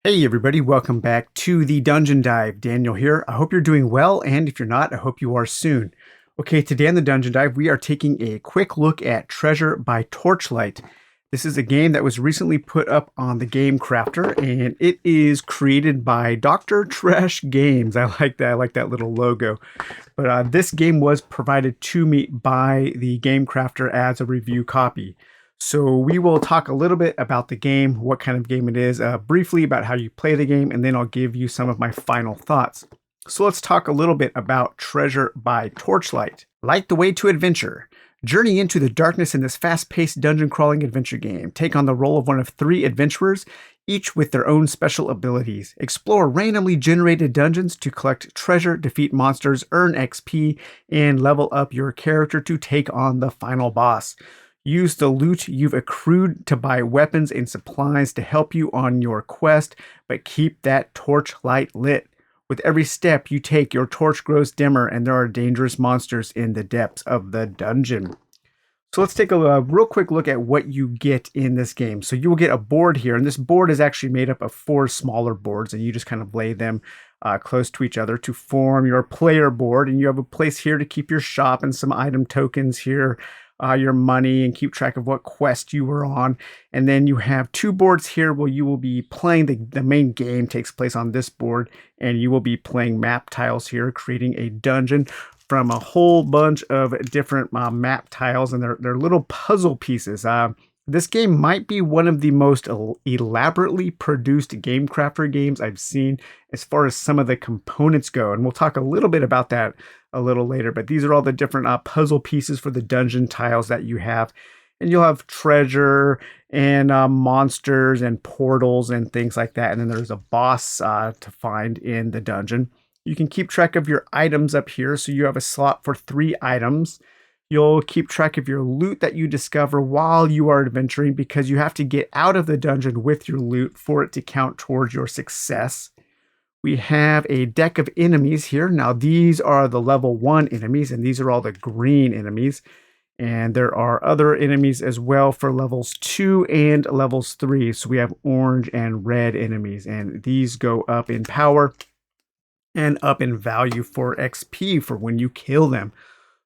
Hey everybody, welcome back to the Dungeon Dive. Daniel here. I hope you're doing well, and if you're not, I hope you are soon. Okay, today on the Dungeon Dive, we are taking a quick look at Treasure by Torchlight. This is a game that was recently put up on the Game Crafter, and it is created by Dr. Trash Games. I like that. I like that little logo. But this game was provided to me by the Game Crafter as a review copy. So we will talk a little bit about the game, what kind of game it is, briefly about how you play the game, and then I'll give you some of my final thoughts. So let's talk a little bit about Treasure by Torchlight. Light the way to adventure. Journey into the darkness in this fast-paced dungeon crawling adventure game. Take on the role of one of 3 adventurers, each with their own special abilities. Explore randomly generated dungeons to collect treasure, defeat monsters, earn XP, and level up your character to take on the final boss. Use the loot you've accrued to buy weapons and supplies to help you on your quest, but keep that torch light lit. With every step you take, your torch grows dimmer and there are dangerous monsters in the depths of the dungeon. So let's take a real quick look at what you get in this game. So you will get a board here, and this board is actually made up of 4 smaller boards, and you just kind of lay them close to each other to form your player board. And you have a place here to keep your shop and some item tokens here, your money, and keep track of what quest you were on. And then you have 2 boards here where you will be playing. The main game takes place on this board, and you will be playing map tiles here, creating a dungeon from a whole bunch of different map tiles, and they're little puzzle pieces. This game might be one of the most elaborately produced Game Crafter games I've seen as far as some of the components go, and we'll talk a little bit about that a little later. But these are all the different puzzle pieces for the dungeon tiles that you have, and you'll have treasure and monsters and portals and things like that, and then there's a boss to find in the dungeon. You can keep track of your items up here. So you have a slot for 3 items. You'll keep track of your loot that you discover while you are adventuring, because you have to get out of the dungeon with your loot for it to count towards your success. We have a deck of enemies here. Now these are the level 1 enemies, and these are all the green enemies. And there are other enemies as well for levels 2 and levels 3. So we have orange and red enemies, and these go up in power and up in value for XP for when you kill them.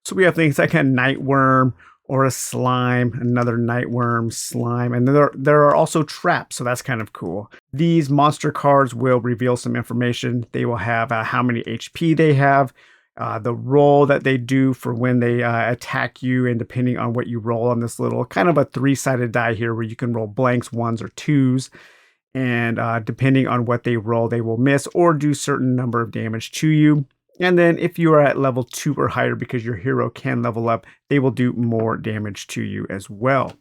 So we have things like a nightworm or a slime, another nightworm, slime, and there are also traps, so that's kind of cool. These monster cards will reveal some information. They will have how many HP they have, the roll that they do for when they attack you, and depending on what you roll on this little kind of a 3-sided die here where you can roll blanks, 1s, or 2s. And depending on what they roll, they will miss or do certain number of damage to you. And then if you are at level 2 or higher, because your hero can level up, they will do more damage to you as well.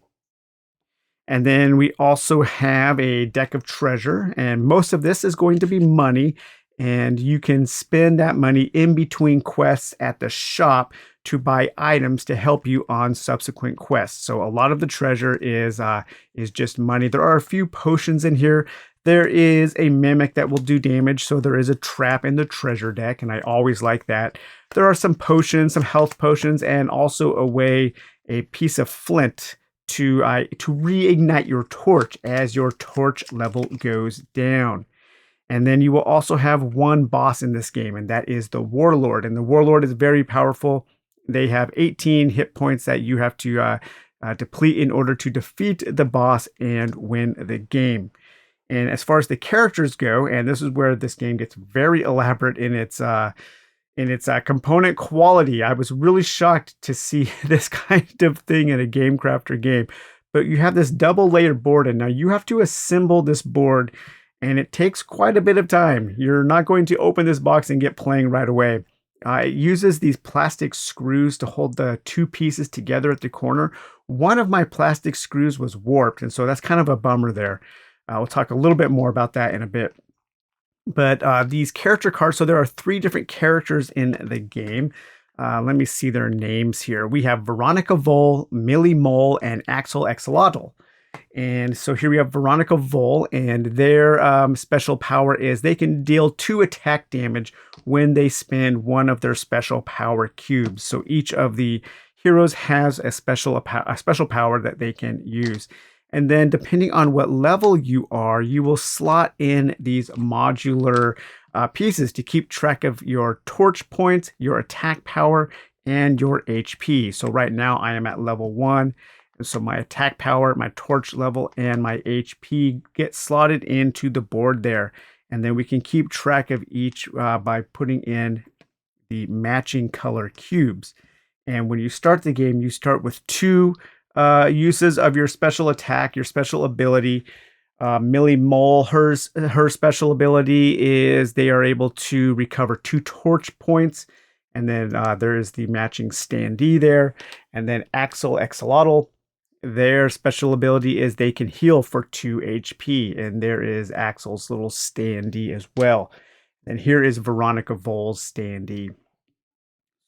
And then we also have a deck of treasure, and most of this is going to be money. And you can spend that money in between quests at the shop to buy items to help you on subsequent quests. So a lot of the treasure is just money. There are a few potions in here. There is a mimic that will do damage, so there is a trap in the treasure deck, and I always like that. There are some potions, some health potions, and also a piece of flint to reignite your torch as your torch level goes down. And then you will also have 1 boss in this game, and that is the Warlord. And the Warlord is very powerful. They have 18 hit points that you have to deplete in order to defeat the boss and win the game. And as far as the characters go, and this is where this game gets very elaborate in its component quality. I was really shocked to see this kind of thing in a Game Crafter game. But you have this double layered board, and now you have to assemble this board, and it takes quite a bit of time. You're not going to open this box and get playing right away. It uses these plastic screws to hold the 2 pieces together at the corner. One of my plastic screws was warped, and so that's kind of a bummer there. We'll talk a little bit more about that in a bit. But these character cards, so there are 3 different characters in the game. Let me see their names here. We have Veronica Vole, Millie Mole, and Axel Axolotl. And so here we have Veronica Vole, and their special power is they can deal 2 attack damage when they spend 1 of their special power cubes. So each of the heroes has a special power that they can use. And then depending on what level you are, you will slot in these modular pieces to keep track of your torch points, your attack power, and your HP. So right now I am at level 1. And so my attack power, my torch level, and my HP get slotted into the board there. And then we can keep track of each by putting in the matching color cubes. And when you start the game, you start with 2 uses of your special attack, your special ability. Millie Mole, her special ability is they are able to recover 2 torch points. And then there is the matching standee there. And then Axel Axolotl, their special ability is they can heal for 2 HP. And there is Axel's little standee as well. And here is Veronica Vole's standee.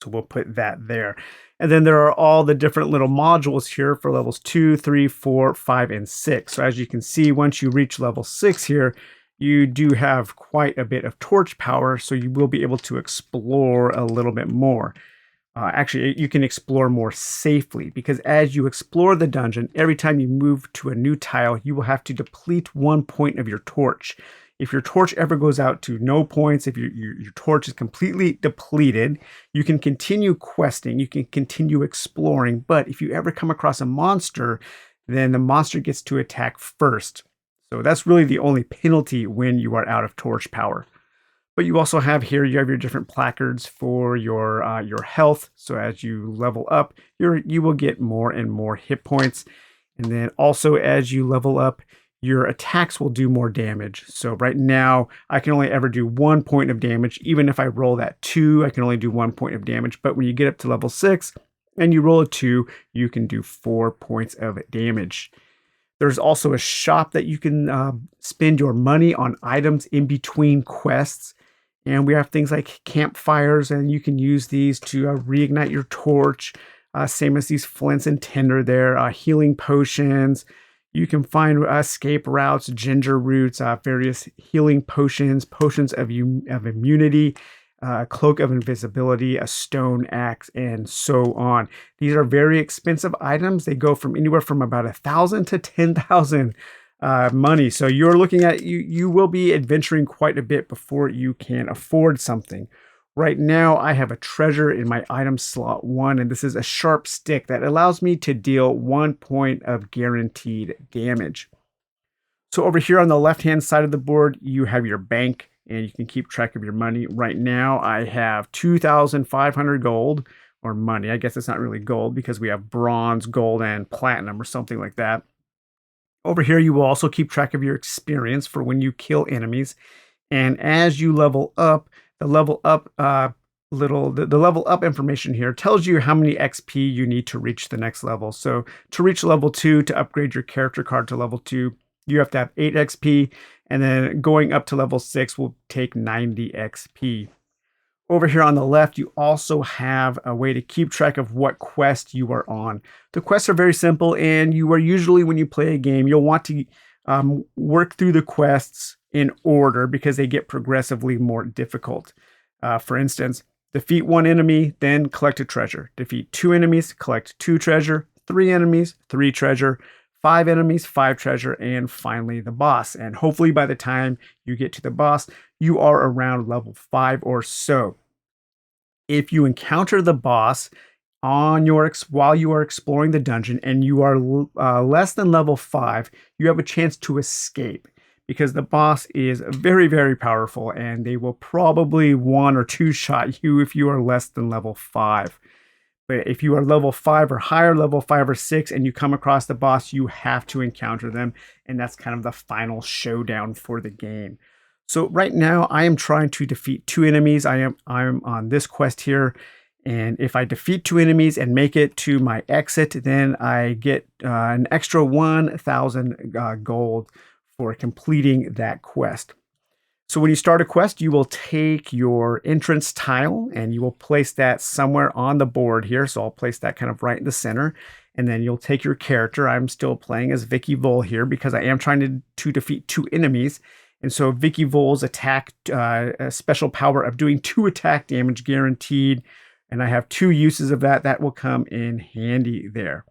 So we'll put that there. And then there are all the different little modules here for levels 2, 3, 4, 5, and 6. So as you can see, once you reach level 6 here, you do have quite a bit of torch power, so you will be able to explore a little bit more. Actually, you can explore more safely, because as you explore the dungeon, every time you move to a new tile, you will have to deplete 1 point of your torch. If your torch ever goes out to no points, if your torch is completely depleted, you can continue questing, you can continue exploring, but if you ever come across a monster, then the monster gets to attack first. So that's really the only penalty when you are out of torch power. But you also have here, you have your different placards for your health. So as you level up, you will get more and more hit points. And then also as you level up, your attacks will do more damage. So right now, I can only ever do 1 point of damage. Even if I roll that 2, I can only do 1 point of damage. But when you get up to level 6 and you roll a 2, you can do 4 points of damage. There's also a shop that you can spend your money on items in between quests. And we have things like campfires, and you can use these to reignite your torch. Same as these flints and tinder there, healing potions. You can find escape routes, ginger roots, various healing potions, potions of immunity, cloak of invisibility, a stone axe, and so on. These are very expensive items. They go from anywhere from about 1,000 to 10,000 money. So you're looking at, you will be adventuring quite a bit before you can afford something. Right now, I have a treasure in my item slot 1, and this is a sharp stick that allows me to deal 1 point of guaranteed damage. So over here on the left-hand side of the board, you have your bank, and you can keep track of your money. Right now, I have 2,500 gold, or money. I guess it's not really gold because we have bronze, gold, and platinum, or something like that. Over here, you will also keep track of your experience for when you kill enemies. And as you level up, the level up the level up information here tells you how many XP you need to reach the next level. So to reach level 2, to upgrade your character card to level 2, you have to have 8 XP, and then going up to level 6 will take 90 XP. Over here on the left, you also have a way to keep track of what quest you are on. The quests are very simple, and you are usually, when you play a game, you'll want to work through the quests in order because they get progressively more difficult. For instance, defeat 1 enemy, then collect a treasure. Defeat 2 enemies, collect 2 treasure. 3 enemies, 3 treasure. 5 enemies, 5 treasure, and finally the boss. And hopefully by the time you get to the boss, you are around level 5 or so. If you encounter the boss on while you are exploring the dungeon and you are less than level 5, you have a chance to escape, because the boss is very, very powerful, and they will probably 1 or 2 shot you if you are less than level 5. But if you are level 5 or higher, level 5 or 6, and you come across the boss, you have to encounter them, and that's kind of the final showdown for the game. So right now, I am trying to defeat 2 enemies. I'm on this quest here, and if I defeat 2 enemies and make it to my exit, then I get an extra 1,000 gold for completing that quest. So when you start a quest, you will take your entrance tile and you will place that somewhere on the board here. So I'll place that kind of right in the center. And then you'll take your character. I'm still playing as Vicky Vole here because I am trying to defeat 2 enemies. And so Vicky Vole's attack, a special power of doing 2 attack damage guaranteed. And I have 2 uses of that. That will come in handy there.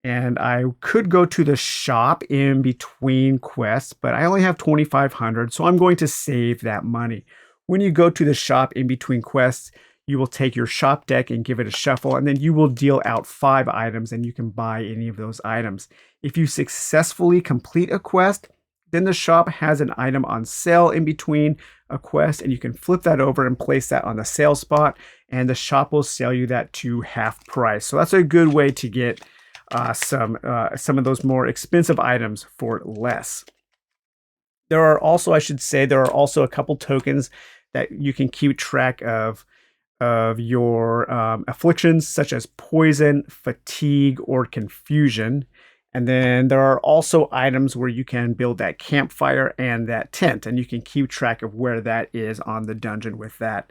And I could go to the shop in between quests, but I only have 2,500, so I'm going to save that money. When you go to the shop in between quests, you will take your shop deck and give it a shuffle, and then you will deal out 5 items, and you can buy any of those items. If you successfully complete a quest, then the shop has an item on sale in between a quest, and you can flip that over and place that on the sale spot, and the shop will sell you that to half price. So that's a good way to get some of those more expensive items for less. There are also, I should say, there are also a couple tokens that you can keep track of your afflictions, such as poison, fatigue, or confusion. And then there are also items where you can build that campfire and that tent, and you can keep track of where that is on the dungeon with that.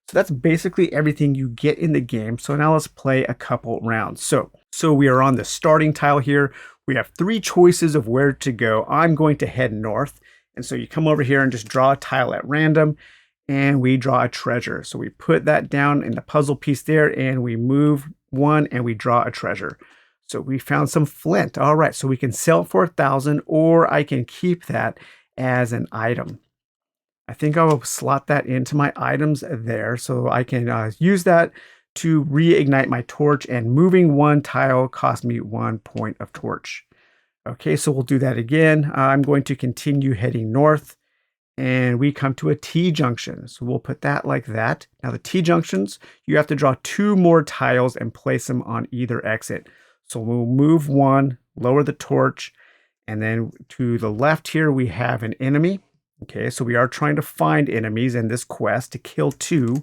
So that's basically everything you get in the game. So now let's play a couple rounds. So we are on the starting tile here. We have 3 choices of where to go. I'm going to head north. And so you come over here and just draw a tile at random, and we draw a treasure. So we put that down in the puzzle piece there, and we move 1 and we draw a treasure. So we found some flint. All right, so we can sell it for 1,000, or I can keep that as an item. I think I will slot that into my items there, so I can use that to reignite my torch, and moving 1 tile cost me 1 point of torch. Okay, so we'll do that again. I'm going to continue heading north, and we come to a T-junction. So we'll put that like that. Now the T-junctions, you have to draw 2 more tiles and place them on either exit. So we'll move 1, lower the torch, and then to the left here, we have an enemy. Okay, so we are trying to find enemies in this quest to kill 2.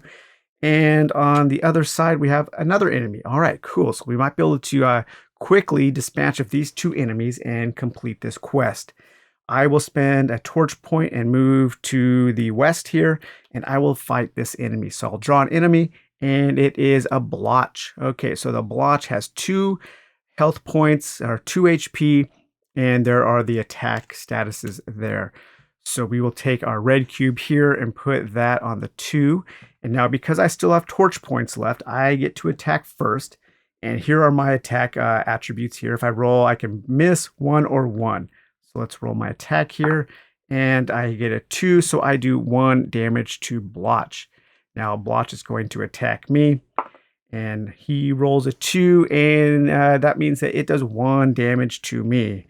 And on the other side, we have another enemy. All right, cool. So we might be able to quickly dispatch of these 2 enemies and complete this quest. I will spend a torch point and move to the west here, and I will fight this enemy. So I'll draw an enemy, and it is a blotch. Okay, so the blotch has 2 health points, or 2 HP, and there are the attack statuses there. So we will take our red cube here and put that on the 2. And now because I still have torch points left, I get to attack first. And here are my attack attributes here. If I roll, I can miss 1 or 1. So let's roll my attack here. And I get a 2, so I do 1 damage to Blotch. Now Blotch is going to attack me. And he rolls a 2, and that means that it does 1 damage to me.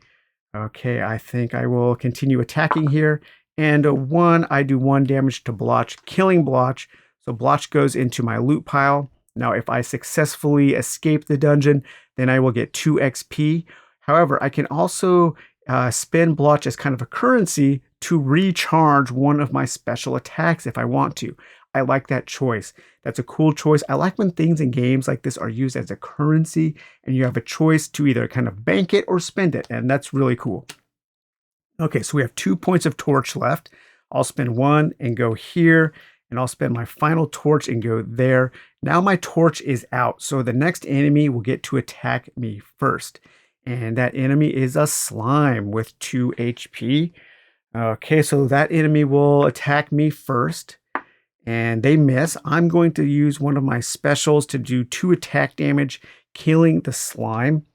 Okay, I think I will continue attacking here. And a 1, I do 1 damage to Blotch, killing Blotch. So Blotch goes into my loot pile. Now, if I successfully escape the dungeon, then I will get 2 XP. However, I can also spend Blotch as kind of a currency to recharge one of my special attacks if I want to. I like that choice. That's a cool choice. I like when things in games like this are used as a currency and you have a choice to either kind of bank it or spend it, and that's really cool. Okay, so we have 2 points of torch left. I'll spend 1 and go here, and I'll spend my final torch and go there. Now my torch is out, so the next enemy will get to attack me first. And that enemy is a slime with 2 HP. Okay, so that enemy will attack me first. And they miss. I'm going to use one of my specials to do 2 attack damage, killing the slime.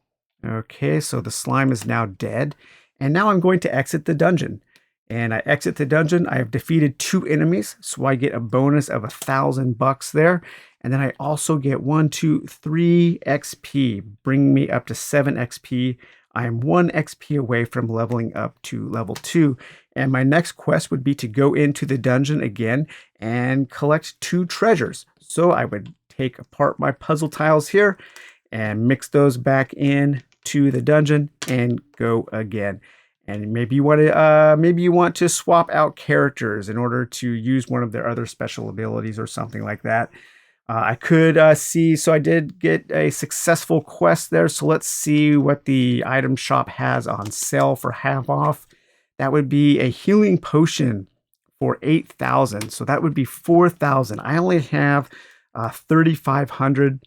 Okay, so the slime is now dead. And now I'm going to exit the dungeon. And I exit the dungeon. I have defeated 2 enemies, so I get a bonus of $1,000 there. And then I also get 3 XP, bringing me up to 7 XP. I am 1 XP away from leveling up to level 2. And my next quest would be to go into the dungeon again and collect 2 treasures. So I would take apart my puzzle tiles here and mix those back in to the dungeon and go again. And maybe you want to swap out characters in order to use one of their other special abilities or something like that. I could see, so I did get a successful quest there. So let's see what the item shop has on sale for half off. That would be a healing potion for 8,000. So that would be 4,000. I only have 3,500.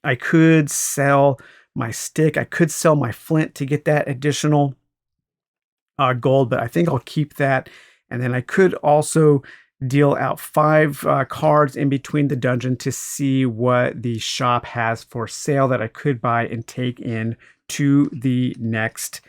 I could sell my stick. I could sell my flint to get that additional gold, but I think I'll keep that. And then I could also deal out 5 cards in between the dungeon to see what the shop has for sale that I could buy and take in to the next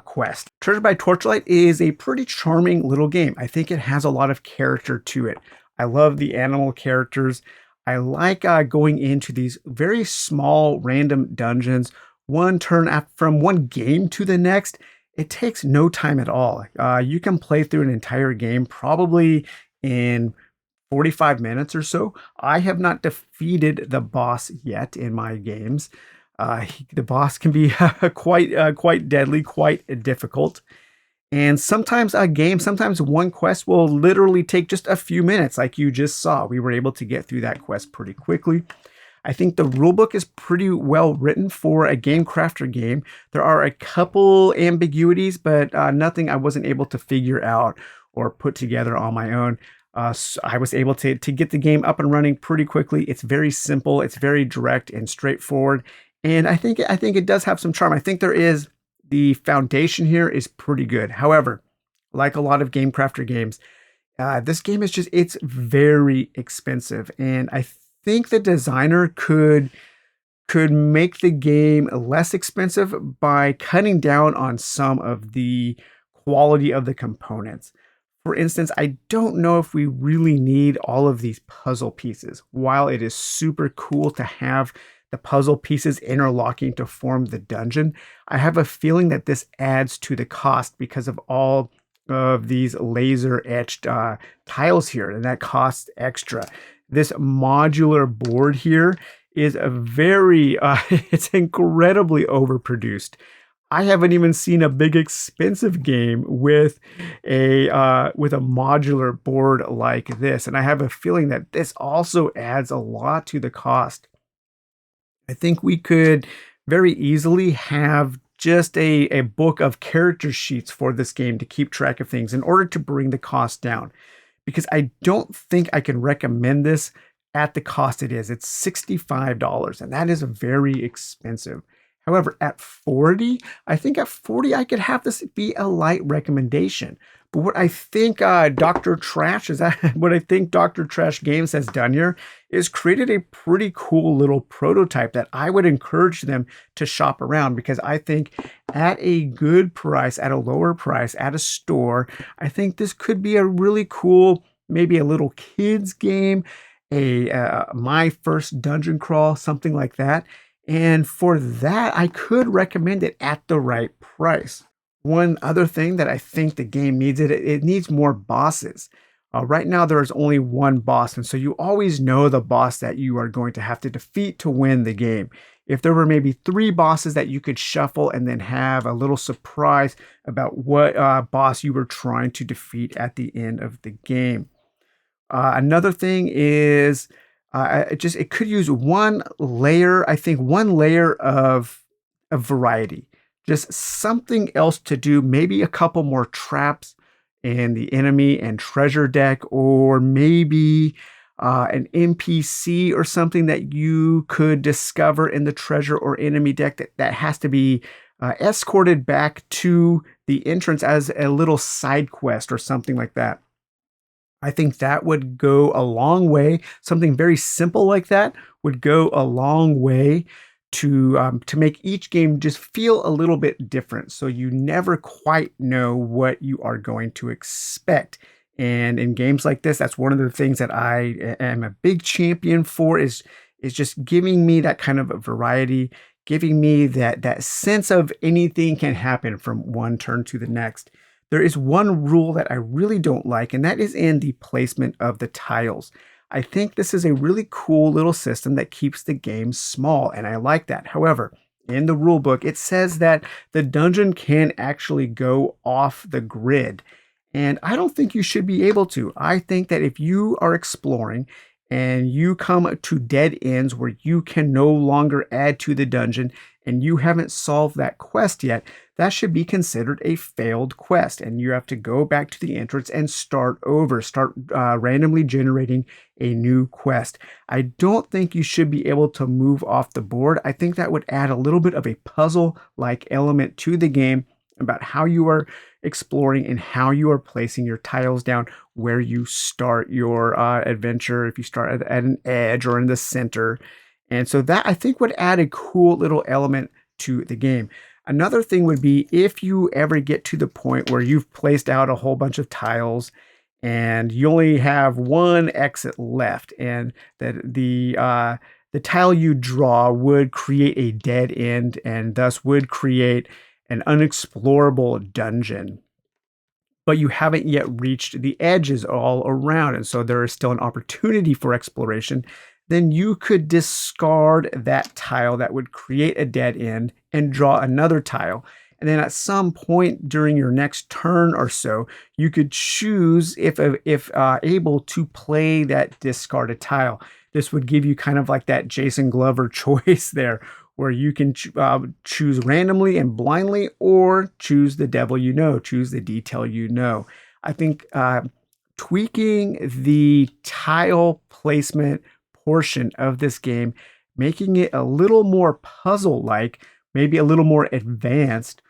quest. Treasure by Torchlight is a pretty charming little game. I think it has a lot of character to it. I love the animal characters. I like going into these very small random dungeons, one turn from one game to the next. It takes no time at all. You can play through an entire game probably in 45 minutes or so. I have not defeated the boss yet in my games. The boss can be quite deadly, quite difficult. And sometimes one quest will literally take just a few minutes, like you just saw. We were able to get through that quest pretty quickly. I think the rulebook is pretty well written for a Game Crafter game. There are a couple ambiguities, but nothing I wasn't able to figure out or put together on my own. So I was able to get the game up and running pretty quickly. It's very simple. It's very direct and straightforward. And I think it does have some charm. I think the foundation here is pretty good. However, like a lot of Game Crafter games, this game it's very expensive. And I think the designer could make the game less expensive by cutting down on some of the quality of the components. For instance, I don't know if we really need all of these puzzle pieces. While it is super cool to have the puzzle pieces interlocking to form the dungeon, I have a feeling that this adds to the cost because of all of these laser etched tiles here, and that costs extra. This modular board here is a very, it's incredibly overproduced. I haven't even seen a big expensive game with a modular board like this, and I have a feeling that this also adds a lot to the cost. I think we could very easily have just a book of character sheets for this game to keep track of things in order to bring the cost down, because I don't think I can recommend this at the cost it is. It's $65, and that is very expensive. However, at 40, I think at 40 I could have this be a light recommendation. But what I think Dr. Trash Games has done here is created a pretty cool little prototype that I would encourage them to shop around, because I think at a good price, at a lower price, at a store, I think this could be a really cool, maybe a little kids game, my first dungeon crawl, something like that. And for that, I could recommend it at the right price. One other thing that I think the game needs, it needs more bosses. Right now, there is only one boss, and so you always know the boss that you are going to have to defeat to win the game. If there were maybe 3 bosses that you could shuffle and then have a little surprise about what boss you were trying to defeat at the end of the game. Another thing is it could use one layer, I think one layer of variety, just something else to do, maybe a couple more traps in the enemy and treasure deck, or maybe an NPC or something that you could discover in the treasure or enemy deck that has to be escorted back to the entrance as a little side quest or something like that. I think that would go a long way. Something very simple like that would go a long way to make each game just feel a little bit different, so you never quite know what you are going to expect. And in games like this, that's one of the things that I am a big champion for, is just giving me that kind of a variety, giving me that sense of anything can happen from one turn to the next. There is one rule that I really don't like, and that is in the placement of the tiles. I think this is a really cool little system that keeps the game small, and I like that. However, in the rule book, it says that the dungeon can actually go off the grid, and I don't think you should be able to. I think that if you are exploring and you come to dead ends where you can no longer add to the dungeon and you haven't solved that quest yet, that should be considered a failed quest, and you have to go back to the entrance and start over, start randomly generating a new quest. I don't think you should be able to move off the board. I think that would add a little bit of a puzzle-like element to the game, about how you are exploring and how you are placing your tiles down where you start your adventure, if you start at an edge or in the center. And so that I think would add a cool little element to the game. Another thing would be if you ever get to the point where you've placed out a whole bunch of tiles and you only have one exit left, and that the tile you draw would create a dead end and thus would create an unexplorable dungeon, but you haven't yet reached the edges all around, and so there is still an opportunity for exploration. Then you could discard that tile that would create a dead end and draw another tile. And then at some point during your next turn or so, you could choose, if able, to play that discarded tile. This would give you kind of like that Jason Glover choice there, where you can choose randomly and blindly, or choose the devil you know, choose the detail you know. I think tweaking the tile placement portion of this game, making it a little more puzzle-like, maybe a little more advanced,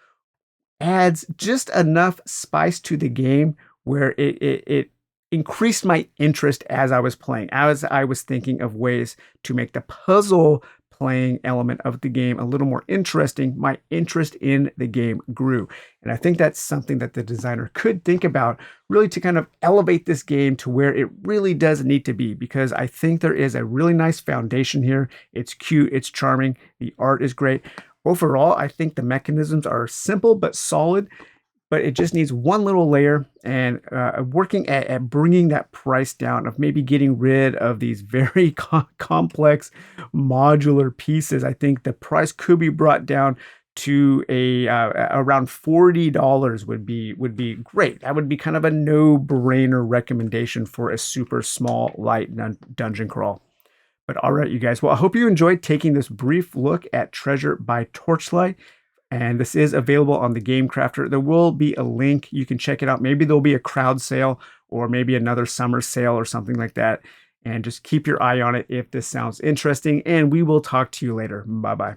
adds just enough spice to the game where it increased my interest as I was playing, as I was thinking of ways to make the puzzle playing element of the game a little more interesting. My interest in the game grew. And I think that's something that the designer could think about, really, to kind of elevate this game to where it really does need to be, because I think there is a really nice foundation here. It's cute, it's charming, the art is great. Overall, I think the mechanisms are simple but solid, but it just needs one little layer, and working at bringing that price down, of maybe getting rid of these very complex modular pieces. I think the price could be brought down to around $40 would be great. That would be kind of a no-brainer recommendation for a super small, light dungeon crawl. But all right, you guys. Well, I hope you enjoyed taking this brief look at Treasure by Torchlight. And this is available on the Game Crafter. There will be a link. You can check it out. Maybe there'll be a crowd sale, or maybe another summer sale or something like that. And just keep your eye on it if this sounds interesting. And we will talk to you later. Bye-bye.